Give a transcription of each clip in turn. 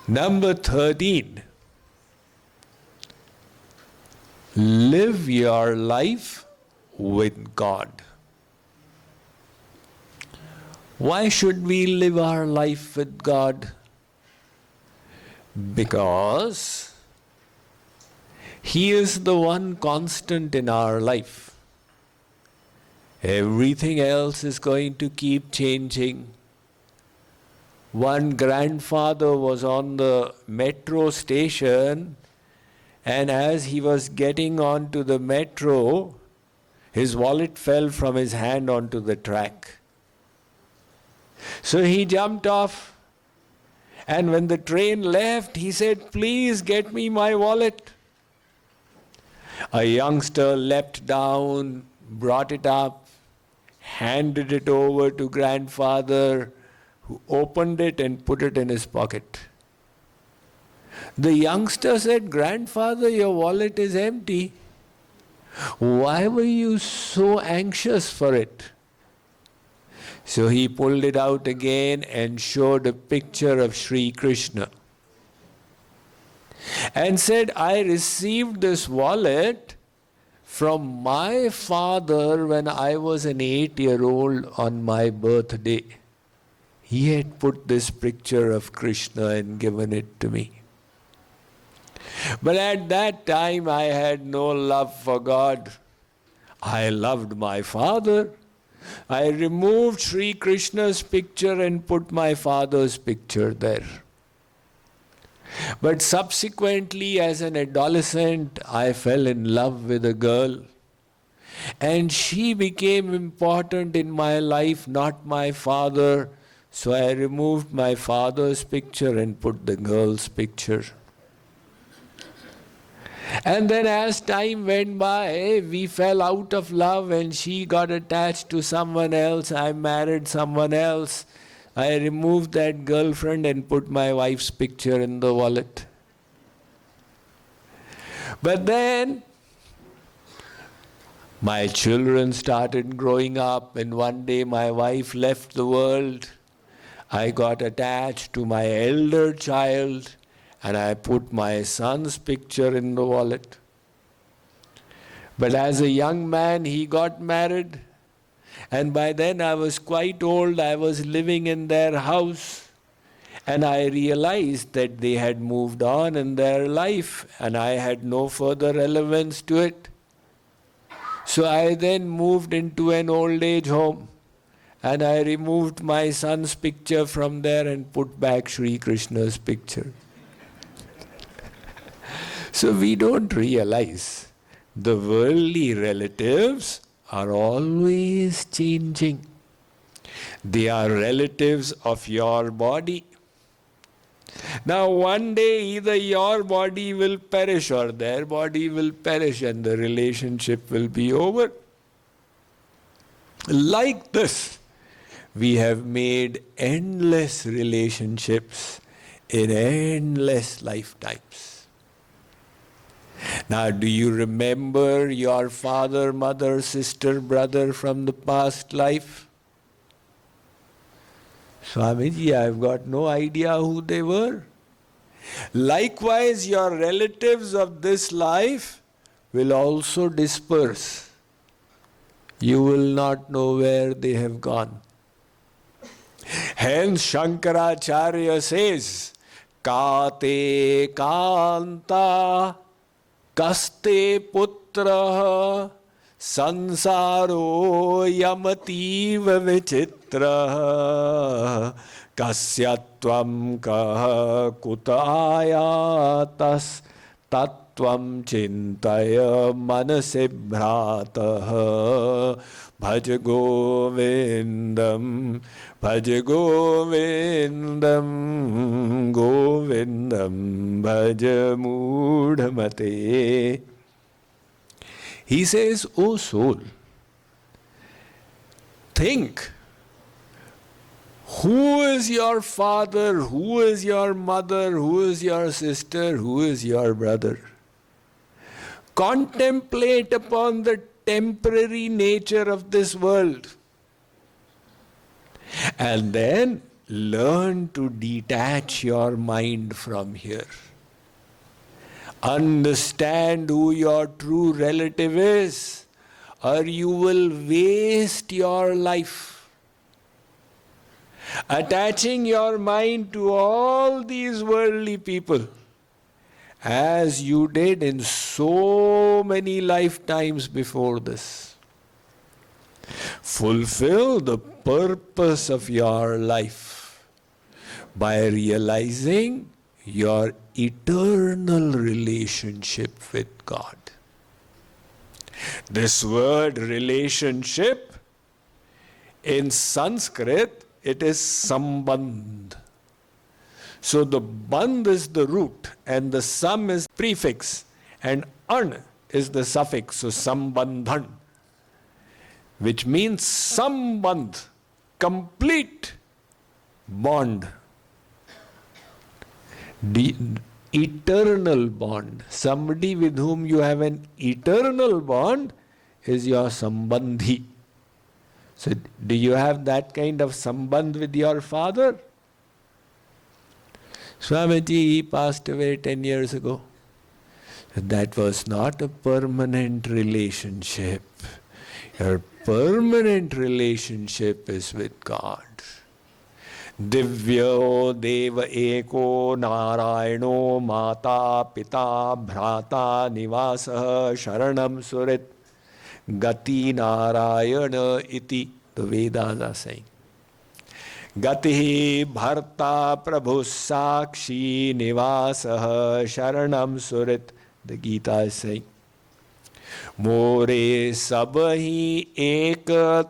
Number 13. Live your life with God. Why should we live our life with God? Because He is the one constant in our life. Everything else is going to keep changing. One grandfather was on the metro station, and as he was getting onto the metro, his wallet fell from his hand onto the track. So he jumped off, and when the train left, he said, "Please get me my wallet." A youngster leapt down, brought it up, handed it over to grandfather, who opened it and put it in his pocket. The youngster said, "Grandfather, your wallet is empty. Why were you so anxious for it?" So he pulled it out again and showed a picture of Sri Krishna and said, "I received this wallet from my father when I was an 8-year-old on my birthday. He had put this picture of Krishna and given it to me. But at that time I had no love for God. I loved my father. I removed Sri Krishna's picture and put my father's picture there. But subsequently, as an adolescent, I fell in love with a girl. And she became important in my life, not my father. So I removed my father's picture and put the girl's picture. And then as time went by, we fell out of love and she got attached to someone else. I married someone else. I removed that girlfriend and put my wife's picture in the wallet. But then my children started growing up, and one day my wife left the world. I got attached to my elder child and I put my son's picture in the wallet. But as a young man, he got married. And by then I was quite old. I was living in their house. And I realized that they had moved on in their life and I had no further relevance to it. So I then moved into an old age home. And I removed my son's picture from there and put back Sri Krishna's picture. So we don't realize the worldly relatives are always changing. They are relatives of your body. Now one day either your body will perish or their body will perish and the relationship will be over. Like this, we have made endless relationships in endless lifetimes. Now, do you remember your father, mother, sister, brother from the past life? Swamiji, I've got no idea who they were. Likewise, your relatives of this life will also disperse. You will not know where they have gone. Hence, Shankaracharya says, Kate Kanta Kaste Putra Sansaro Yamativa Vichitra Kasyatvam Kaha Kutayatas Tattvam Chintaya Manasibhrataha Bhaj Govindam Bhaj Govindam Govindam Bhaj Mudhamate. He says, O soul, think, who is your father, who is your mother, who is your sister, who is your brother? Contemplate upon the temporary nature of this world. And then learn to detach your mind from here. Understand who your true relative is, or you will waste your life attaching your mind to all these worldly people, as you did in so many lifetimes before this. Fulfill the purpose of your life by realizing your eternal relationship with God. This word relationship, in Sanskrit, it is sambandh. So the bandh is the root and the sam is prefix and an is the suffix, so sambandhan, which means sambandh, complete bond, the eternal bond. Somebody with whom you have an eternal bond is your sambandhi. So do you have that kind of sambandh with your father? Swamiji, he passed away 10 years ago. That was not a permanent relationship. Your permanent relationship is with God. Divyo deva eko narayano mata pita bhrata nivasah sharanam surit gati narayana iti. The Vedas are saying. Gati bharta prabhu sakshi nivasah sharanam surit. The Gita is saying. More sabhi ek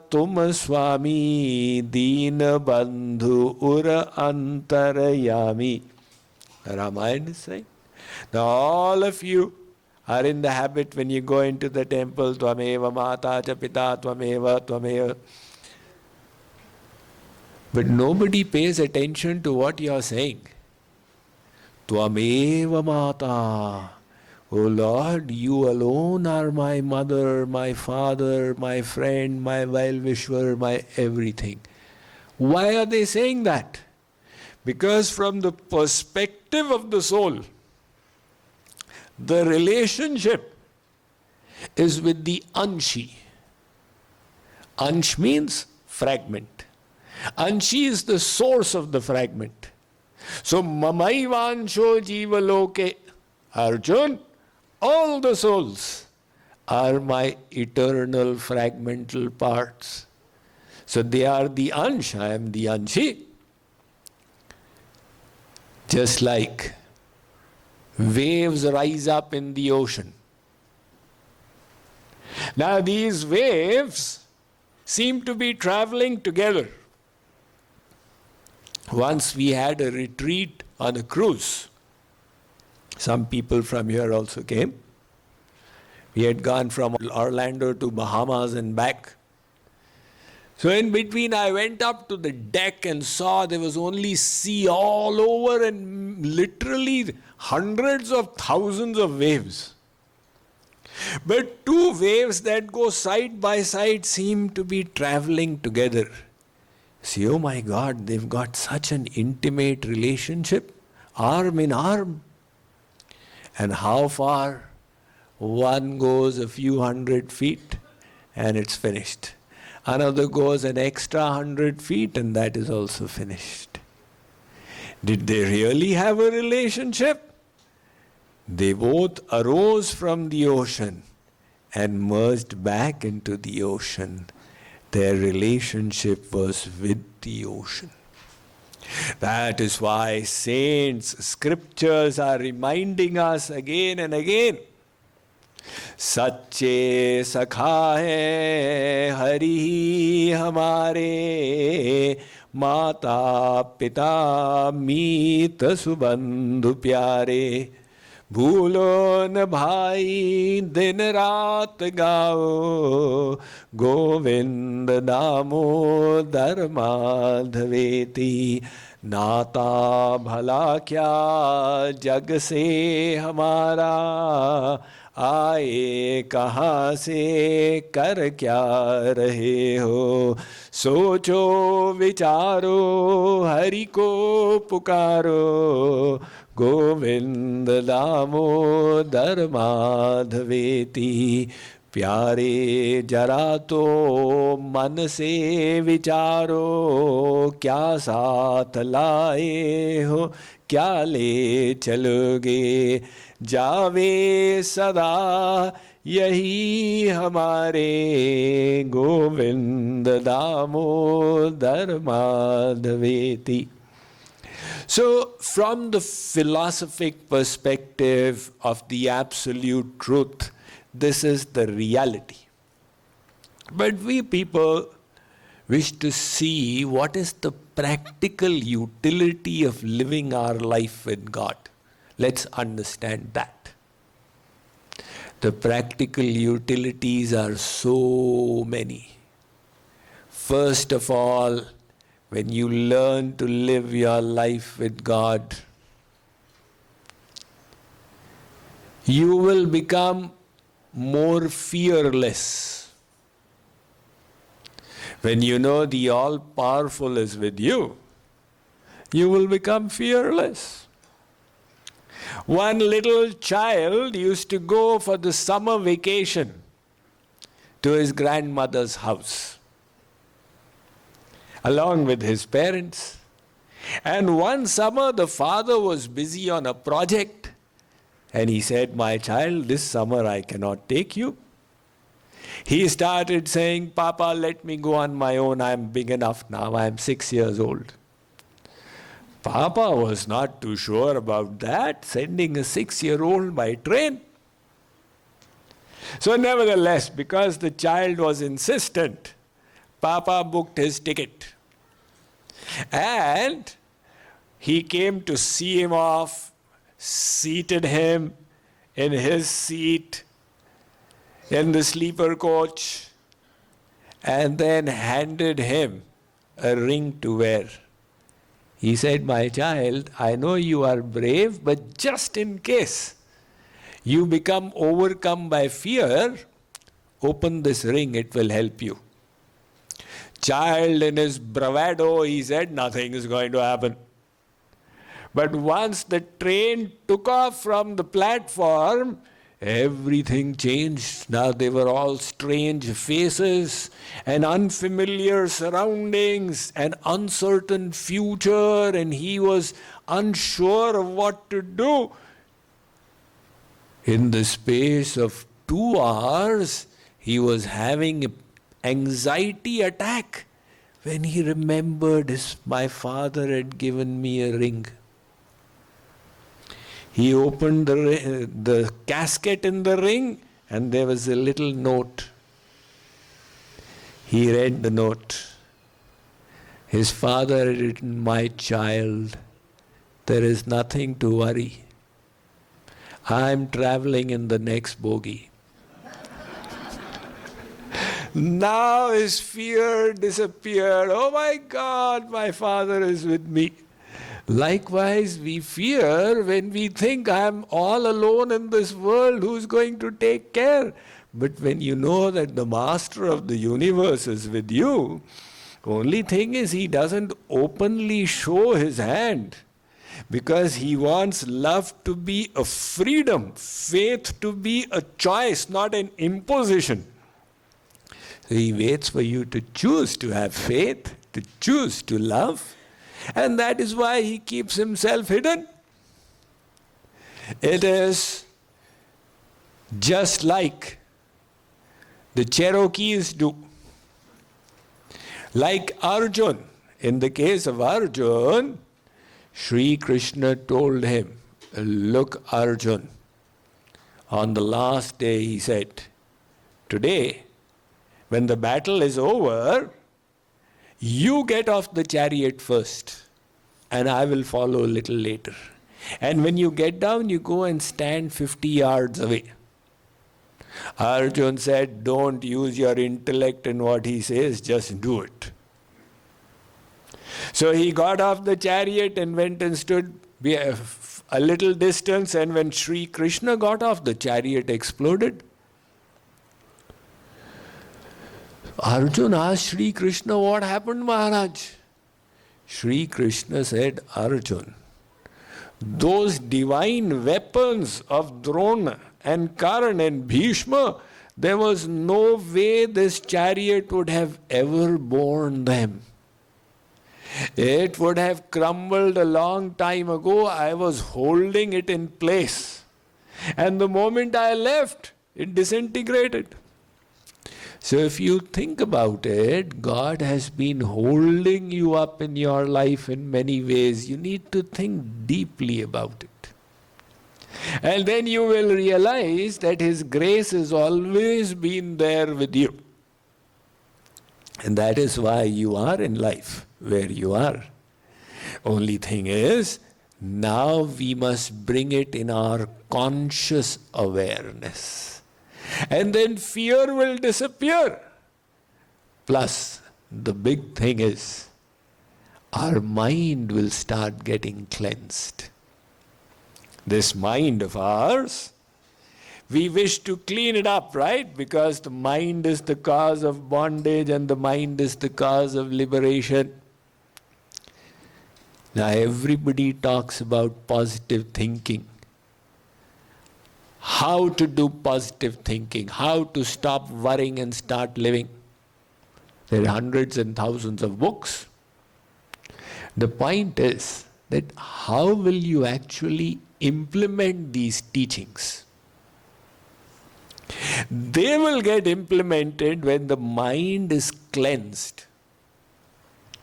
tum swami deen bandhu ur antarayami. Ramayana is saying. Now all of you are in the habit when you go into the temple, tvameva mata cha pita tvameva. But nobody pays attention to what you are saying. Tvameva mata. O Lord, you alone are my mother, my father, my friend, my well-wisher, my everything. Why are they saying that? Because from the perspective of the soul, the relationship is with the anshi. Ansh means fragment. Anshi is the source of the fragment. So, mamaivansho jivaloke, Arjun, all the souls are my eternal fragmental parts. So they are the ansh, I am the anshi. Just like waves rise up in the ocean. Now these waves seem to be traveling together. Once we had a retreat on a cruise. Some people from here also came. We had gone from Orlando to Bahamas and back. So in between I went up to the deck and saw there was only sea all over and literally hundreds of thousands of waves. But two waves that go side by side seem to be traveling together. See, oh my God, they've got such an intimate relationship, arm in arm. And how far? One goes a few 100 feet and it's finished. Another goes an extra 100 feet and that is also finished. Did they really have a relationship? They both arose from the ocean and merged back into the ocean. Their relationship was with the ocean. That is why saints, scriptures are reminding us again and again. Sache sakha hai hari hamare mata pita meet subandhu pyare bhulo na bhai din raat gao govind damodar madhaveti नाता भला क्या जग से हमारा, आए कहाँ से कर क्या रहे हो। सोचो विचारो हरि को पुकारो, गोविंद दामोदर माधवेति। प्यारे जरा तो मन से विचारो, क्या साथ लाए हो क्या ले चलोगे। जावे सदा यही हमारे, Govind Damodar माधवेति. So, from the philosophic perspective of the absolute truth, this is the reality. But we people wish to see what is the practical utility of living our life with God. Let's understand that. The practical utilities are so many. First of all, when you learn to live your life with God, you will become more fearless. When you know the all-powerful is with you, you will become fearless. One little child used to go for the summer vacation to his grandmother's house, along with his parents. And one summer the father was busy on a project, and he said, "My child, this summer I cannot take you." He started saying, "Papa, let me go on my own. I'm big enough now. I'm 6 years old." Papa was not too sure about that, sending a 6-year-old by train. So nevertheless, because the child was insistent, Papa booked his ticket. And he came to see him off, seated him in his seat in the sleeper coach, and then handed him a ring to wear. He said, "My child, I know you are brave, but just in case you become overcome by fear, open this ring, it will help you." Child, in his bravado, he said, "Nothing is going to happen." But once the train took off from the platform, everything changed. Now they were all strange faces and unfamiliar surroundings, an uncertain future, and he was unsure of what to do. In the space of 2 hours, he was having an anxiety attack when he remembered my father had given me a ring. He opened the casket in the ring, and there was a little note. He read the note. His father had written, "My child, there is nothing to worry. I'm traveling in the next bogie." Now his fear disappeared. "Oh my God, my father is with me." Likewise, we fear when we think, "I'm all alone in this world, who's going to take care?" But when you know that the master of the universe is with you, only thing is he doesn't openly show his hand, because he wants love to be a freedom, faith to be a choice, not an imposition. So he waits for you to choose to have faith, to choose to love. And that is why he keeps himself hidden. It is just like the Cherokees do. Like Arjun. In the case of Arjun, Sri Krishna told him, "Look, Arjun," on the last day he said, "Today, when the battle is over, you get off the chariot first, and I will follow a little later. And when you get down, you go and stand 50 yards away." Arjun said, "Don't use your intellect in what he says, just do it." So he got off the chariot and went and stood a little distance, and when Sri Krishna got off, the chariot exploded. Arjuna asked Sri Krishna, what happened, Maharaj? Sri Krishna said, Arjuna, those divine weapons of Drona and Karan and Bhishma, there was no way this chariot would have ever borne them. It would have crumbled a long time ago. I was holding it in place. And the moment I left, it disintegrated. So if you think about it, God has been holding you up in your life in many ways. You need to think deeply about it. And then you will realize that His grace has always been there with you. And that is why you are in life where you are. Only thing is, now we must bring it in our conscious awareness. And then fear will disappear. Plus, the big thing is, our mind will start getting cleansed. This mind of ours, we wish to clean it up, right? Because the mind is the cause of bondage and the mind is the cause of liberation. Now everybody talks about positive thinking. How to do positive thinking, how to stop worrying and start living. There are hundreds and thousands of books. The point is that how will you actually implement these teachings? They will get implemented when the mind is cleansed.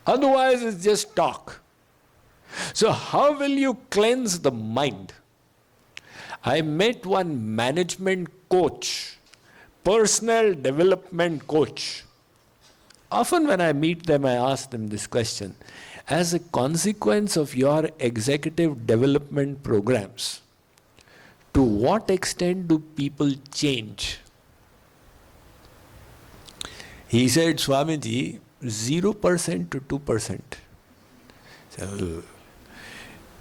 Otherwise, it's just talk. So how will you cleanse the mind? I met one management coach, personal development coach. Often when I meet them, I ask them this question. As a consequence of your executive development programs, to what extent do people change? He said, Swamiji, 0% to 2%. So,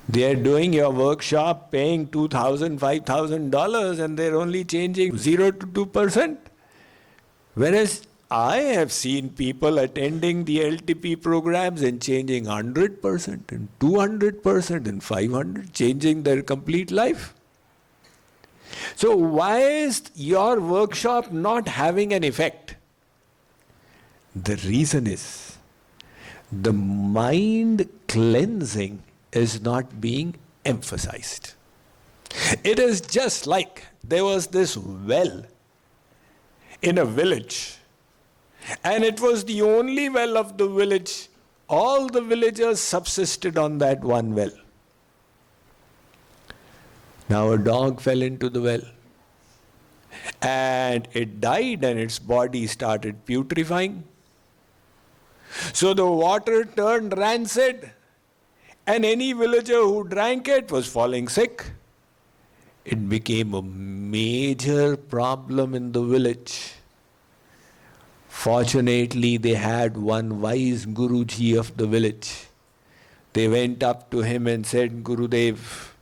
they are doing your workshop, paying $2,000, $5,000, and they're only changing 0 to 2%. Whereas I have seen people attending the LTP programs and changing 100% and 200% and 500%, changing their complete life. So why is your workshop not having an effect? The reason is the mind cleansing is not being emphasized. It is just like there was this well in a village, and it was the only well of the village. All the villagers subsisted on that one well. Now a dog fell into the well, and it died, and its body started putrefying. So the water turned rancid, and any villager who drank it was falling sick. It became a major problem in the village. Fortunately, they had one wise Guruji of the village. They went up to him and said, Gurudev,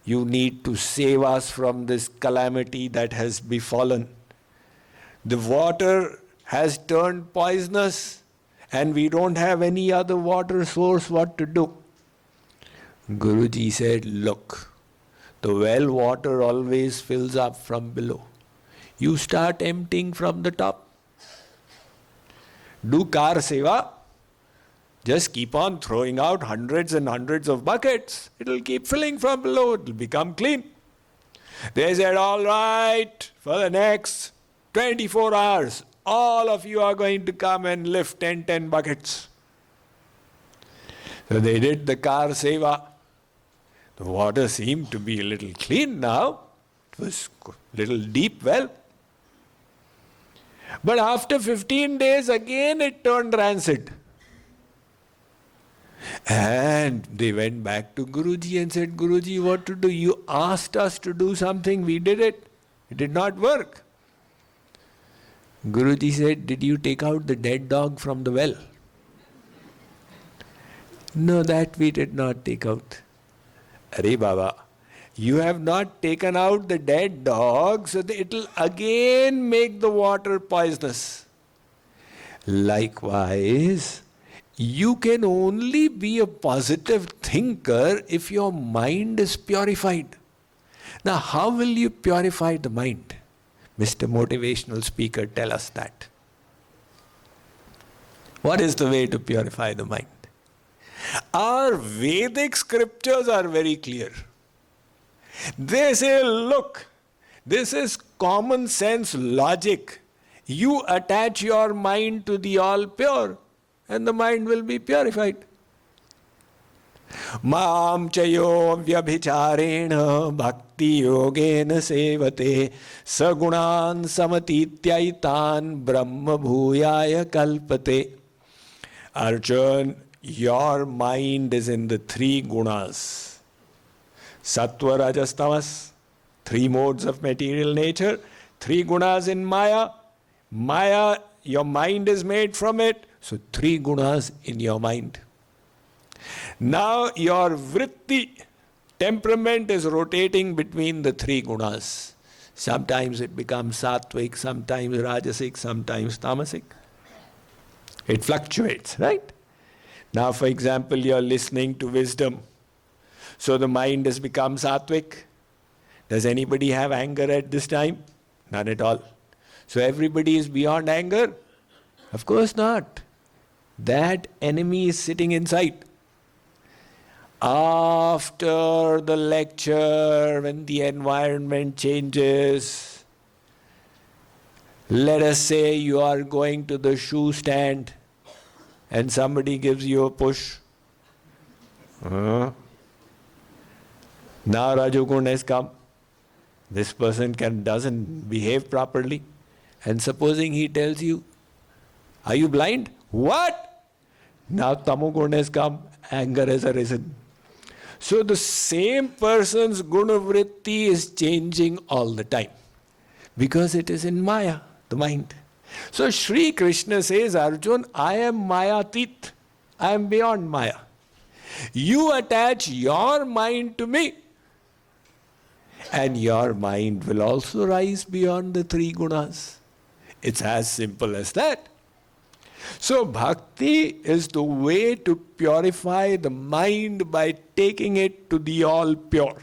you need to save us from this calamity that has befallen. The water has turned poisonous and we don't have any other water source. What to do? Guruji said, look, the well water always fills up from below. You start emptying from the top. Do kar seva. Just keep on throwing out hundreds and hundreds of buckets. It'll keep filling from below. It'll become clean. They said, all right, for the next 24 hours, all of you are going to come and lift 10 buckets. So they did the kar seva. The water seemed to be a little clean now. It was a little deep well. But after 15 days, again it turned rancid. And they went back to Guruji and said, Guruji, what to do? You asked us to do something, we did it. It did not work. Guruji said, did you take out the dead dog from the well? No, that we did not take out. Arey Baba, you have not taken out the dead dog, so that it will again make the water poisonous. Likewise, you can only be a positive thinker if your mind is purified. Now, how will you purify the mind? Mr. Motivational Speaker, tell us that. What is the way to purify the mind? Our Vedic scriptures are very clear. They say, look, this is common sense logic. You attach your mind to the all pure, and the mind will be purified. Mam chayo vyabhicharena bhakti yogena sevate sagunan samatityaitan brahma bhuyaya kalpate. Arjun, your mind is in the three gunas. Sattva, Rajas, Tamas, three modes of material nature, three gunas in Maya. Maya, your mind is made from it, so three gunas in your mind. Now your vritti, temperament is rotating between the three gunas. Sometimes it becomes sattvic, sometimes rajasic, sometimes tamasic. It fluctuates, right? Now, for example, you're listening to wisdom. So the mind has become sattvic. Does anybody have anger at this time? None at all. So everybody is beyond anger? Of course not. That enemy is sitting inside. After the lecture, when the environment changes, let us say you are going to the shoe stand and somebody gives you a push. Now Rajoguna has come. This person doesn't behave properly. And supposing he tells you, are you blind? What? Now Tamoguna has come, anger has arisen. So the same person's gunavritti is changing all the time. Because it is in Maya, the mind. So Sri Krishna says, Arjun, I am Mayatit. I am beyond Maya. You attach your mind to me. And your mind will also rise beyond the three gunas. It's as simple as that. So bhakti is the way to purify the mind by taking it to the all pure.